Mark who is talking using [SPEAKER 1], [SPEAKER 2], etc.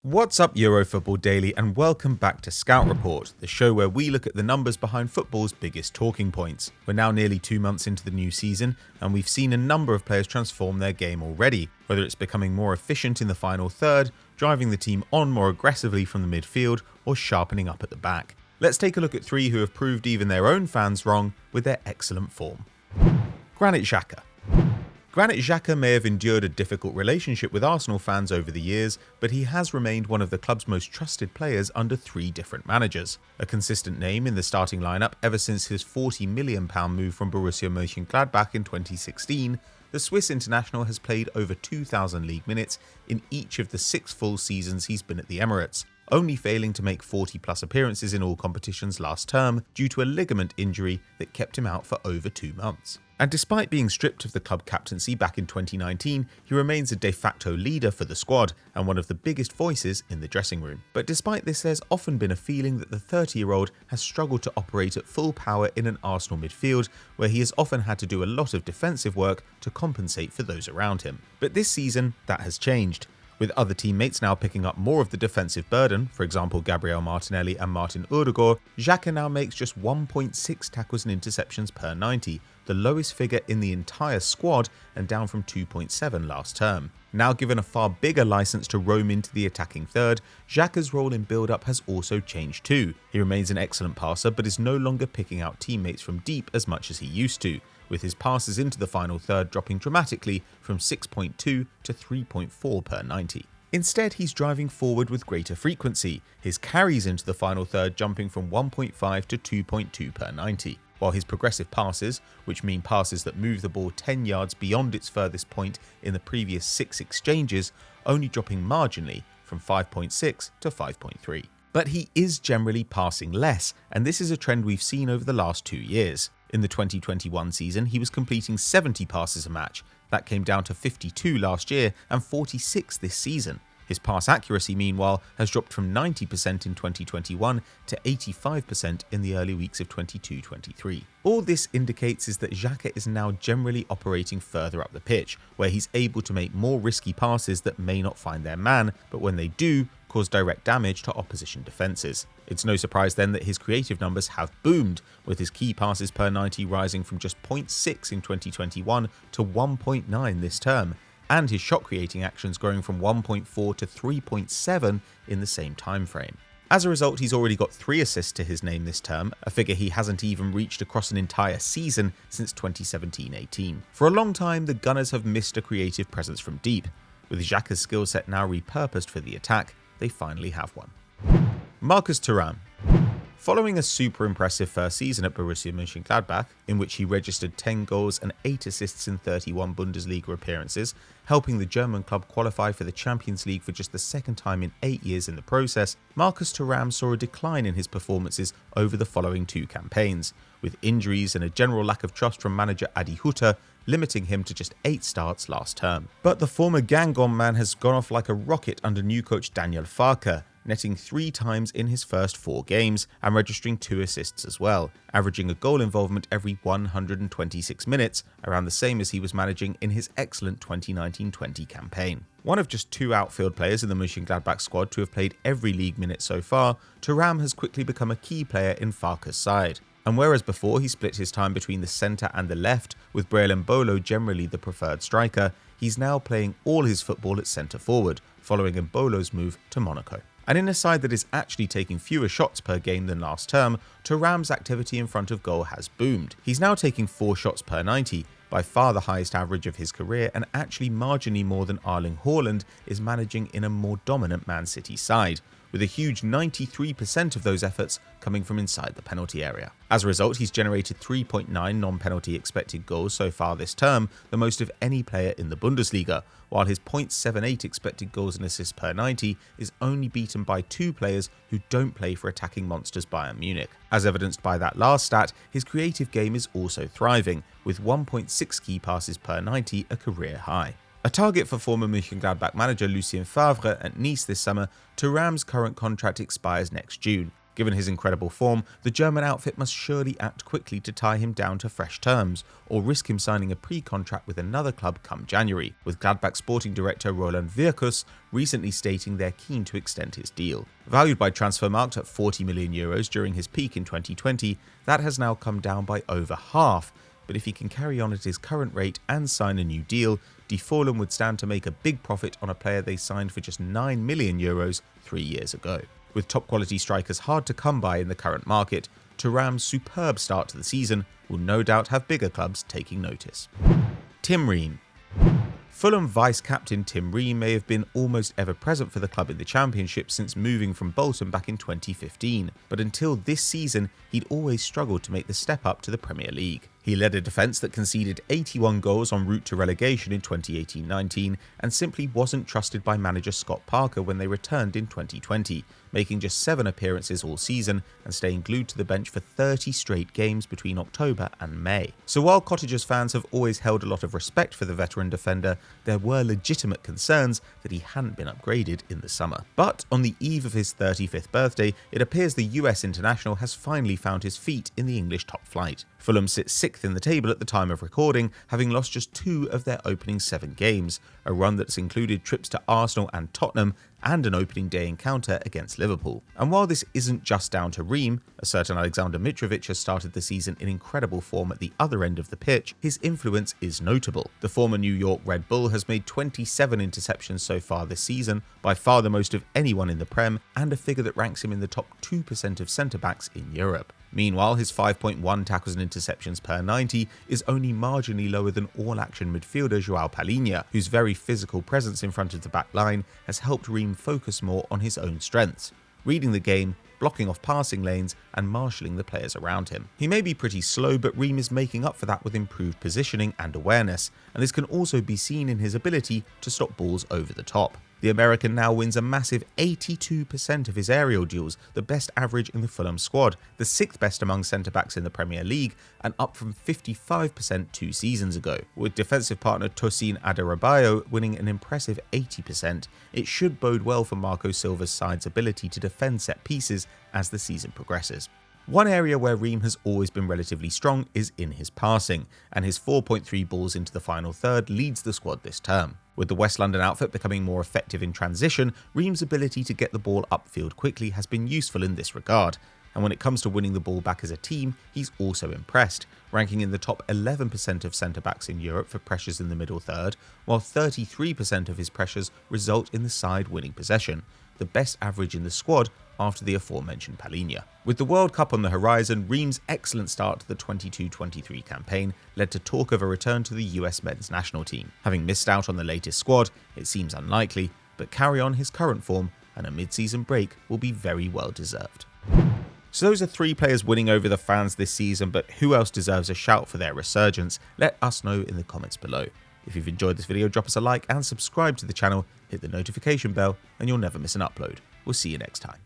[SPEAKER 1] What's up, Eurofootball Daily, and welcome back to Scout Report, the show where we look at the numbers behind football's biggest talking points. We're now nearly 2 months into the new season, and we've seen a number of players transform their game already, whether it's becoming more efficient in the final third, driving the team on more aggressively from the midfield, or sharpening up at the back. Let's take a look at 3 who have proved even their own fans wrong with their excellent form. Granit Xhaka. Granit Xhaka may have endured a difficult relationship with Arsenal fans over the years, but he has remained one of the club's most trusted players under 3 different managers. A consistent name in the starting lineup ever since his £40 million move from Borussia Mönchengladbach in 2016, the Swiss international has played over 2,000 league minutes in each of the 6 full seasons he's been at the Emirates, only failing to make 40+ appearances in all competitions last term due to a ligament injury that kept him out for over 2 months. And despite being stripped of the club captaincy back in 2019, he remains a de facto leader for the squad and one of the biggest voices in the dressing room. But despite this, there's often been a feeling that the 30-year-old has struggled to operate at full power in an Arsenal midfield, where he has often had to do a lot of defensive work to compensate for those around him. But this season, that has changed. With other teammates now picking up more of the defensive burden, for example Gabriel Martinelli and Martin Odegaard, Xhaka now makes just 1.6 tackles and interceptions per 90, the lowest figure in the entire squad and down from 2.7 last term. Now given a far bigger license to roam into the attacking third, Xhaka's role in build-up has also changed too. He remains an excellent passer but is no longer picking out teammates from deep as much as he used to, with his passes into the final third dropping dramatically from 6.2 to 3.4 per 90. Instead, he's driving forward with greater frequency, his carries into the final third jumping from 1.5 to 2.2 per 90, while his progressive passes, which mean passes that move the ball 10 yards beyond its furthest point in the previous 6 exchanges, only dropping marginally from 5.6 to 5.3. But he is generally passing less, and this is a trend we've seen over the last 2 years. In the 2021 season, he was completing 70 passes a match. That came down to 52 last year and 46 this season. His pass accuracy, meanwhile, has dropped from 90% in 2021 to 85% in the early weeks of 22-23. All this indicates is that Xhaka is now generally operating further up the pitch, where he's able to make more risky passes that may not find their man, but when they do, cause direct damage to opposition defences. It's no surprise then that his creative numbers have boomed, with his key passes per 90 rising from just 0.6 in 2021 to 1.9 this term, and his shot creating actions growing from 1.4 to 3.7 in the same time frame. As a result, he's already got 3 assists to his name this term, a figure he hasn't even reached across an entire season since 2017-18. For a long time, the Gunners have missed a creative presence from deep. With Xhaka's skill set now repurposed for the attack, they finally have one. Marcus Thuram. Following a super impressive first season at Borussia Mönchengladbach, in which he registered 10 goals and 8 assists in 31 Bundesliga appearances, helping the German club qualify for the Champions League for just the 2nd time in 8 years in the process, Marcus Thuram saw a decline in his performances over the following 2 campaigns, with injuries and a general lack of trust from manager Adi Hütter limiting him to just 8 starts last term. But the former Gangon man has gone off like a rocket under new coach Daniel Farke, netting 3 times in his first 4 games and registering 2 assists as well, averaging a goal involvement every 126 minutes, around the same as he was managing in his excellent 2019-20 campaign. One of just 2 outfield players in the Mönchengladbach squad to have played every league minute so far, Thuram has quickly become a key player in Farke's side. And whereas before he split his time between the centre and the left, with Breel Mbolo generally the preferred striker, he's now playing all his football at centre forward, following Mbolo's move to Monaco. And in a side that is actually taking fewer shots per game than last term, Thuram's activity in front of goal has boomed. He's now taking 4 shots per 90, by far the highest average of his career, and actually marginally more than Erling Haaland is managing in a more dominant Man City side, with a huge 93% of those efforts coming from inside the penalty area. As a result, he's generated 3.9 non-penalty expected goals so far this term, the most of any player in the Bundesliga, while his 0.78 expected goals and assists per 90 is only beaten by 2 players who don't play for attacking monsters Bayern Munich. As evidenced by that last stat, his creative game is also thriving, with 1.6 key passes per 90 a career high. A target for former Mönchengladbach manager Lucien Favre at Nice this summer, Thuram's current contract expires next June. Given his incredible form, the German outfit must surely act quickly to tie him down to fresh terms, or risk him signing a pre-contract with another club come January, with Gladbach sporting director Roland Wirkus recently stating they're keen to extend his deal. Valued by Transfermarkt at €40 million during his peak in 2020, that has now come down by over half. But if he can carry on at his current rate and sign a new deal, Die Fohlen would stand to make a big profit on a player they signed for just €9 million 3 years ago. With top quality strikers hard to come by in the current market, Thuram's superb start to the season will no doubt have bigger clubs taking notice. Tim Ream. Fulham vice-captain Tim Ream may have been almost ever present for the club in the Championship since moving from Bolton back in 2015, but until this season he'd always struggled to make the step up to the Premier League. He led a defence that conceded 81 goals en route to relegation in 2018-19 and simply wasn't trusted by manager Scott Parker when they returned in 2020, making just 7 appearances all season and staying glued to the bench for 30 straight games between October and May. So while Cottagers fans have always held a lot of respect for the veteran defender, there were legitimate concerns that he hadn't been upgraded in the summer. But on the eve of his 35th birthday, it appears the US international has finally found his feet in the English top flight. Fulham sit 6th in the table at the time of recording, having lost just 2 of their opening 7 games, a run that's included trips to Arsenal and Tottenham and an opening day encounter against Liverpool. And while this isn't just down to Ream, a certain Alexander Mitrovic has started the season in incredible form at the other end of the pitch, his influence is notable. The former New York Red Bull has made 27 interceptions so far this season, by far the most of anyone in the Prem, and a figure that ranks him in the top 2% of centre-backs in Europe. Meanwhile, his 5.1 tackles and interceptions per 90 is only marginally lower than all-action midfielder João Palhinha, whose very physical presence in front of the back line has helped Ream focus more on his own strengths, reading the game, blocking off passing lanes, and marshalling the players around him. He may be pretty slow, but Ream is making up for that with improved positioning and awareness, and this can also be seen in his ability to stop balls over the top. The American now wins a massive 82% of his aerial duels, the best average in the Fulham squad, the 6th best among centre-backs in the Premier League, and up from 55% 2 seasons ago. With defensive partner Tosin Adarabioyo winning an impressive 80%, it should bode well for Marco Silva's side's ability to defend set pieces as the season progresses. One area where Ream has always been relatively strong is in his passing, and his 4.3 balls into the final third leads the squad this term. With the West London outfit becoming more effective in transition, Ream's ability to get the ball upfield quickly has been useful in this regard, and when it comes to winning the ball back as a team, he's also impressed, ranking in the top 11% of centre-backs in Europe for pressures in the middle third, while 33% of his pressures result in the side winning possession, the best average in the squad after the aforementioned Palhinha. With the World Cup on the horizon, Ream's excellent start to the 22-23 campaign led to talk of a return to the US men's national team. Having missed out on the latest squad, it seems unlikely, but carry on his current form and a mid-season break will be very well deserved. So those are 3 players winning over the fans this season, but who else deserves a shout for their resurgence? Let us know in the comments below. If you've enjoyed this video, drop us a like and subscribe to the channel, hit the notification bell, and you'll never miss an upload. We'll see you next time.